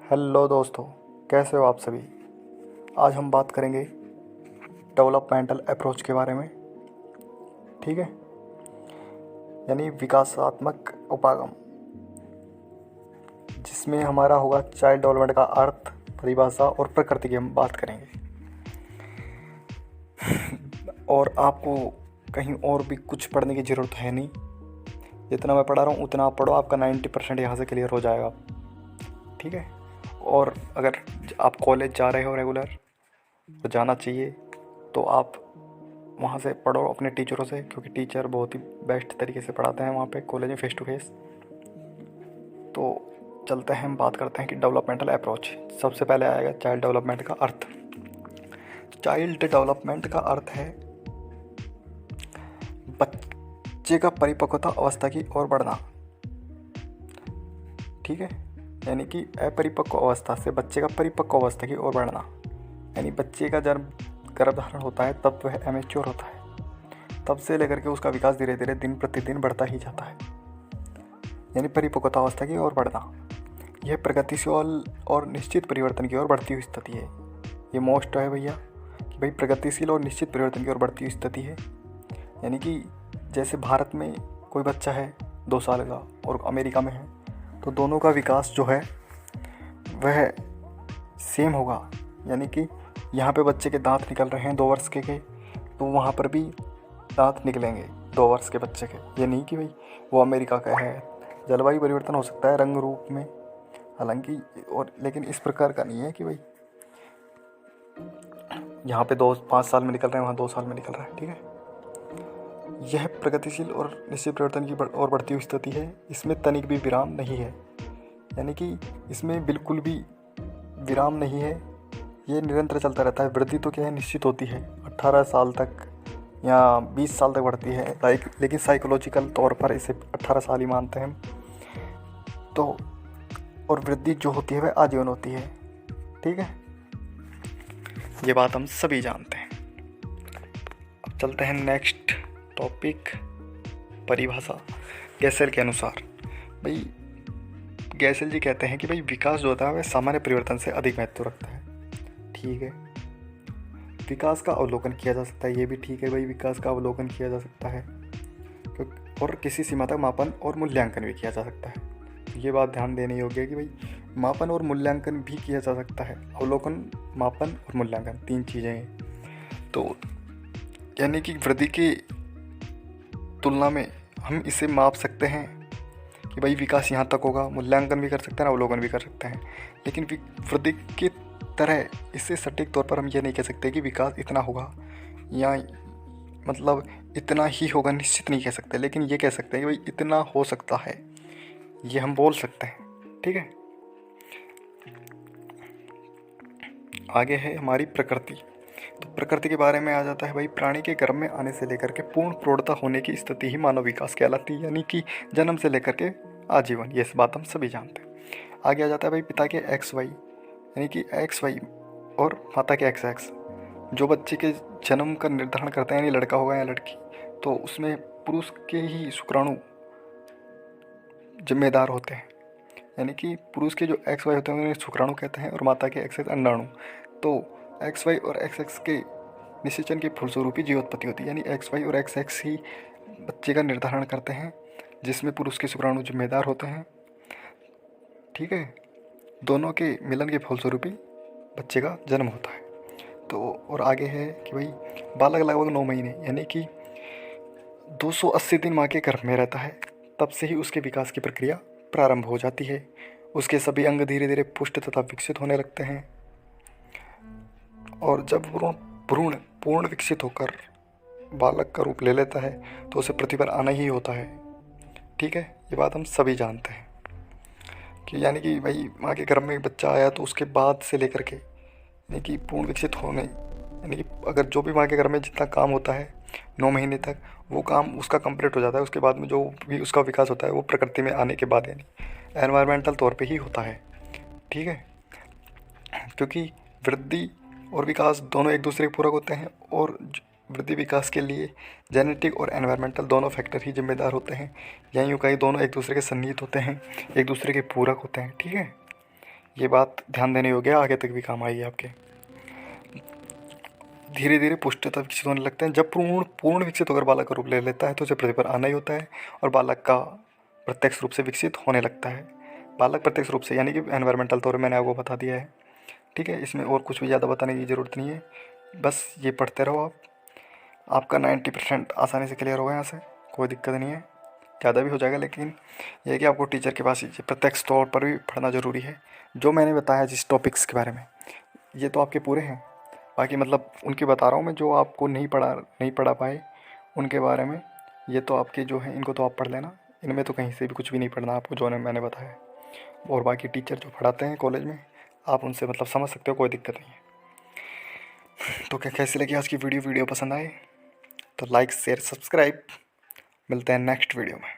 Hello दोस्तों, कैसे हो आप सभी। आज हम बात करेंगे डेवलपमेंटल अप्रोच के बारे में। ठीक है, यानी विकासात्मक उपागम, जिसमें हमारा होगा चाइल्ड डेवलपमेंट का अर्थ, परिभाषा और प्रकृति की हम बात करेंगे। और आपको कहीं और भी कुछ पढ़ने की ज़रूरत है नहीं, जितना मैं पढ़ा रहा हूँ उतना आप पढ़ो, आपका 90% यहाँ से क्लियर हो जाएगा। ठीक है। और अगर आप कॉलेज जा रहे हो रेगुलर, तो जाना चाहिए, तो आप वहाँ से पढ़ो अपने टीचरों से, क्योंकि टीचर बहुत ही बेस्ट तरीके से पढ़ाते हैं वहाँ पे कॉलेज में फेस टू फेस। तो चलते हैं, हम बात करते हैं कि डेवलपमेंटल अप्रोच। सबसे पहले आएगा चाइल्ड डेवलपमेंट का अर्थ। चाइल्ड डेवलपमेंट का अर्थ है बच्चे का परिपक्वता अवस्था की ओर बढ़ना। ठीक है, यानी कि अपरिपक्व अवस्था से बच्चे का परिपक्व अवस्था की ओर बढ़ना। यानी बच्चे का जब गर्भधारण होता है तब वह एमेच्योर होता है, तब से लेकर के उसका विकास धीरे धीरे दिन प्रतिदिन बढ़ता ही जाता है, यानी परिपक्वता अवस्था की ओर बढ़ना। यह प्रगतिशील और निश्चित परिवर्तन की ओर बढ़ती हुई स्थिति है। ये मोस्ट है भैया कि भाई प्रगतिशील और निश्चित परिवर्तन की ओर बढ़ती हुई स्थिति है। यानी कि जैसे भारत में कोई बच्चा है 2 साल का और अमेरिका में है, तो दोनों का विकास जो है वह सेम होगा। यानी कि यहाँ पे बच्चे के दांत निकल रहे हैं 2 वर्ष के, तो वहाँ पर भी दांत निकलेंगे 2 वर्ष के बच्चे के। ये नहीं कि भाई वो अमेरिका का है। जलवायु परिवर्तन हो सकता है रंग रूप में, हालांकि, और लेकिन इस प्रकार का नहीं है कि भाई यहाँ पे 5 साल में निकल रहे हैं, वहाँ 2 साल में निकल रहा है। ठीक है, यह प्रगतिशील और निश्चित परिवर्तन की और बढ़ती हुई स्थिति है। इसमें तनिक भी विराम नहीं है, यानी कि इसमें बिल्कुल भी विराम नहीं है, ये निरंतर चलता रहता है। वृद्धि तो क्या है, निश्चित होती है 18 साल तक या 20 साल तक बढ़ती है, लेकिन साइकोलॉजिकल तौर पर इसे 18 साल ही मानते हैं हम तो। और वृद्धि जो होती है वह आजीवन होती है। ठीक है, ये बात हम सभी जानते हैं। अब चलते हैं नेक्स्ट टॉपिक, परिभाषा। गैसेल के अनुसार भाई, गैसेल जी कहते हैं कि भाई विकास जो होता है वह सामान्य परिवर्तन से अधिक महत्व रखता है। ठीक है, विकास का अवलोकन किया जा सकता है, ये भी ठीक है भाई, विकास का अवलोकन किया जा सकता है, और किसी सीमा तक मापन और मूल्यांकन भी किया जा सकता है। ये बात ध्यान देने योग्य है कि भाई मापन और मूल्यांकन भी किया जा सकता है। अवलोकन, मापन और मूल्यांकन 3 चीज़ें हैं। तो यानी कि वृद्धि की तुलना में हम इसे माप सकते हैं कि भाई विकास यहाँ तक होगा, मूल्यांकन भी कर सकते हैं, अवलोकन भी कर सकते हैं। लेकिन वृद्धि की तरह इससे सटीक तौर पर हम ये नहीं कह सकते कि विकास इतना होगा, या मतलब इतना ही होगा, निश्चित नहीं कह सकते। लेकिन ये कह सकते हैं कि भाई इतना हो सकता है, ये हम बोल सकते हैं। ठीक है, आगे है हमारी प्रकृति। तो प्रकृति के बारे में आ जाता है भाई, प्राणी के गर्भ में आने से लेकर के पूर्ण प्रौढ़ता होने की स्थिति ही मानव विकास कहलाती है, यानी कि जन्म से लेकर के आजीवन। ये बात हम सभी जानते हैं। आगे आ जाता है भाई पिता के XY, यानी कि XY और माता के XX, जो बच्चे के जन्म का निर्धारण करते हैं, यानी लड़का होगा या लड़की, तो उसमें पुरुष के ही शुक्राणु जिम्मेदार होते हैं। यानी कि पुरुष के जो XY होते हैं उन्हें शुक्राणु कहते हैं, और माता के XX अंडाणु। तो XY और XX के निषेचन के फलस्वरूप ही जीवोत्पत्ति होती है, यानी XY और XX ही बच्चे का निर्धारण करते हैं, जिसमें पुरुष के शुक्राणु जिम्मेदार होते हैं। ठीक है, दोनों के मिलन के फलस्वरूप ही बच्चे का जन्म होता है। तो और आगे है कि भाई बालक लगभग 9 महीने, यानी कि 280 दिन माँ के गर्भ में रहता है, तब से ही उसके विकास की प्रक्रिया प्रारंभ हो जाती है। उसके सभी अंग धीरे धीरे पुष्ट तथा विकसित होने लगते हैं, और जब भ्रूण पूर्ण विकसित होकर बालक का रूप ले लेता है तो उसे पृथ्वी पर आना ही होता है। ठीक है, ये बात हम सभी जानते हैं कि यानी कि भाई माँ के गर्भ में बच्चा आया तो उसके बाद से लेकर के, यानी कि पूर्ण विकसित होने, यानी कि अगर जो भी माँ के गर्भ में जितना काम होता है 9 महीने तक, वो काम उसका कंप्लीट हो जाता है। उसके बाद में जो भी उसका विकास होता है वो प्रकृति में आने के बाद, यानी एनवायरमेंटल तौर पे ही होता है। ठीक है, क्योंकि वृद्धि और विकास दोनों एक दूसरे के पूरक होते हैं, और वृद्धि विकास के लिए जेनेटिक और एनवायरमेंटल दोनों फैक्टर ही जिम्मेदार होते हैं, या यूँ कहीं दोनों एक दूसरे के सन्निहित होते हैं, एक दूसरे के पूरक होते हैं। ठीक है, ये बात ध्यान देने योग्य है, आगे तक भी काम आएगी आपके। धीरे धीरे पुष्टता विकसित होने लगते हैं। जब पूर्ण विकसित होकर बालक का रूप ले लेता है तो उसे पृथ्वी पर आना ही होता है और बालक का प्रत्यक्ष रूप से विकसित होने लगता है। बालक प्रत्यक्ष रूप से यानी कि एनवायरमेंटल तौर पर मैंने आपको बता दिया है, ठीक है। इसमें और कुछ भी ज़्यादा बताने की ज़रूरत नहीं है, बस ये पढ़ते रहो आप, आपका 90% आसानी से क्लियर होगा यहाँ से, कोई दिक्कत नहीं है। ज़्यादा भी हो जाएगा, लेकिन ये है कि आपको टीचर के पास ये प्रत्यक्ष तौर पर भी पढ़ना ज़रूरी है। जो मैंने बताया जिस टॉपिक्स के बारे में, ये तो आपके पूरे हैं। बाकी मतलब उनके बता रहा हूँ मैं, जो आपको नहीं पढ़ा पाए उनके बारे में। ये तो आपके जो हैं इनको तो आप पढ़ लेना, इनमें तो कहीं से भी कुछ भी नहीं पढ़ना आपको, जो मैंने बताया। और बाकी टीचर जो पढ़ाते हैं कॉलेज में, आप उनसे मतलब समझ सकते हो, कोई दिक्कत नहीं है। तो क्या कैसी लगी आज की वीडियो पसंद आए तो लाइक शेयर सब्सक्राइब। मिलते हैं नेक्स्ट वीडियो में।